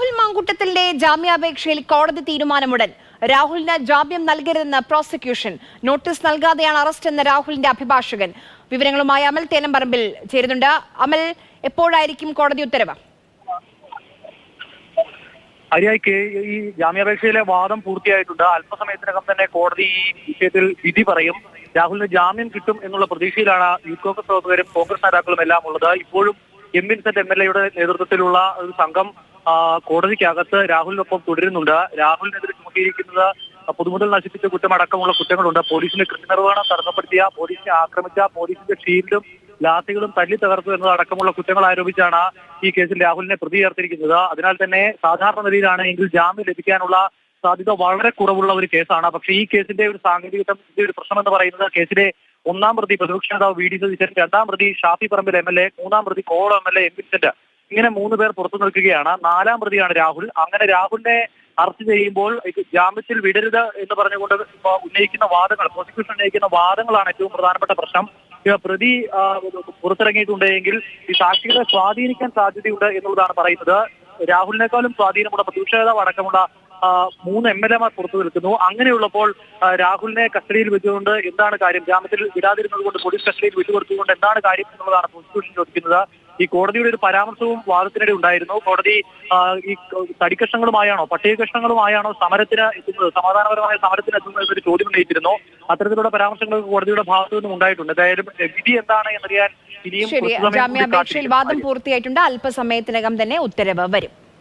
രാഹുൽ മാങ്കൂട്ടത്തിന്റെ ജാമ്യാപേക്ഷയിൽ കോടതി തീരുമാനമുടൻ. രാഹുലിന് ജാമ്യം നൽകരുതെന്ന് പ്രോസിക്യൂഷൻ. നോട്ടീസ് നൽകാതെയാണ് അറസ്റ്റ് എന്ന രാഹുലിന്റെ അഭിഭാഷകൻ. വിവരങ്ങളുമായി അമൽ തേലംപറമ്പിൽ ചേരുന്നുണ്ട്. അമൽ, എപ്പോഴായിരിക്കും കോടതി ഉത്തരവ്? ഹരിയായിക്ക് ഈ ജാമ്യാപേക്ഷയിലെ വാദം പൂർത്തിയായിട്ടുണ്ട്. അല്പസമയത്തിനകം തന്നെ കോടതി ഈ വിഷയത്തിൽ വിധി പറയും. രാഹുലിന് ജാമ്യം കിട്ടും എന്നുള്ള പ്രതീക്ഷയിലാണ് യൂത്ത് കോൺഗ്രസ് പ്രവർത്തകരും കോൺഗ്രസ് നേതാക്കളും എല്ലാം ഉള്ളത്. ഇപ്പോഴും എം വിൻസെന്റ് MLA നേതൃത്വത്തിലുള്ള ഒരു സംഘം കോടതിക്കകത്ത് രാഹുലിനൊപ്പം തുടരുന്നുണ്ട്. രാഹുലിനെതിരെ ചുമത്തിയിരിക്കുന്നത് പൊതുമുതൽ നശിപ്പിച്ച കുറ്റമടക്കമുള്ള കുറ്റങ്ങളുണ്ട്. പോലീസിന്റെ കൃത്യനിർവഹണം തടസ്സപ്പെടുത്തിയ, പോലീസിനെ ആക്രമിച്ച, പോലീസിന്റെ ഷീൽഡും ലാത്തികളും തല്ലി തകർത്തു എന്നതടക്കമുള്ള കുറ്റങ്ങൾ ആരോപിച്ചാണ് ഈ കേസിൽ രാഹുലിനെ പ്രതി ചേർത്തിരിക്കുന്നത്. അതിനാൽ തന്നെ സാധാരണ നിലയിലാണ് എങ്കിൽ ജാമ്യം ലഭിക്കാനുള്ള സാധ്യത വളരെ കുറവുള്ള ഒരു കേസാണ്. പക്ഷേ ഈ കേസിന്റെ ഒരു സാങ്കേതികത്തിന്റെ ഒരു പ്രശ്നം എന്ന് പറയുന്നത് കേസിലെ ഒന്നാം പ്രതി പ്രതിപക്ഷ നേതാവ് VD സതീശൻ, രണ്ടാം പ്രതി ഷാഫി പറമ്പിൽ MLA, മൂന്നാം പ്രതി കോവളം MLA എം വിൻസെന്റ്, ഇങ്ങനെ 3 പേർ പുറത്തു നിൽക്കുകയാണ്. 4ാം പ്രതിയാണ് രാഹുൽ. അങ്ങനെ രാഹുലിനെ അറസ്റ്റ് ചെയ്യുമ്പോൾ ജാമ്യത്തിൽ വിടരുത് എന്ന് പറഞ്ഞുകൊണ്ട് ഉന്നയിക്കുന്ന വാദങ്ങൾ, പ്രോസിക്യൂഷൻ ഉന്നയിക്കുന്ന വാദങ്ങളാണ് ഏറ്റവും പ്രധാനപ്പെട്ട പ്രശ്നം. പ്രതി പുറത്തിറങ്ങിയിട്ടുണ്ടെങ്കിൽ ഈ സാക്ഷികളെ സ്വാധീനിക്കാൻ സാധ്യതയുണ്ട് എന്നുള്ളതാണ് പറയുന്നത്. രാഹുലിനേക്കാളും സ്വാധീനമുള്ള പ്രതിപക്ഷ നേതാവ് അടക്കമുള്ള 3 MLA പുറത്തു നിൽക്കുന്നു. അങ്ങനെയുള്ളപ്പോൾ രാഹുലിനെ കസ്റ്റഡിയിൽ വെച്ചുകൊണ്ട് എന്താണ് കാര്യം, ജാമ്യത്തിൽ വിടാതിരുന്നത് കൊണ്ട് പോലീസ് കസ്റ്റഡിയിൽ വിട്ടുകൊടുത്തുകൊണ്ട് എന്താണ് കാര്യം എന്നുള്ളതാണ് പ്രോസിക്യൂഷൻ ചോദിക്കുന്നത്. ഈ കോടതിയുടെ ഒരു പരാമർശവും വാദത്തിനിടെ ഉണ്ടായിരുന്നു. കോടതി ഈ തടിക്കഷ്ണങ്ങളുമായാണോ പട്ടിക കഷ്ണങ്ങളുമായാണോ സമരത്തിന് എത്തുന്നത്, സമാധാനപരമായ സമരത്തിന് എത്തുന്നത് എന്നൊരു ചോദ്യം ഉന്നയിച്ചിരുന്നു. അത്തരത്തിലുള്ള പരാമർശങ്ങൾ കോടതിയുടെ ഭാഗത്തു നിന്നും ഉണ്ടായിട്ടുണ്ട്. എന്തായാലും വിധി എന്താണ് എന്നറിയാൻ ഇനിയും ജാമ്യാപേക്ഷയിൽ വാദം പൂർത്തിയായിട്ടുണ്ട്. അല്പസമയത്തിനകം തന്നെ ഉത്തരവ് വരും.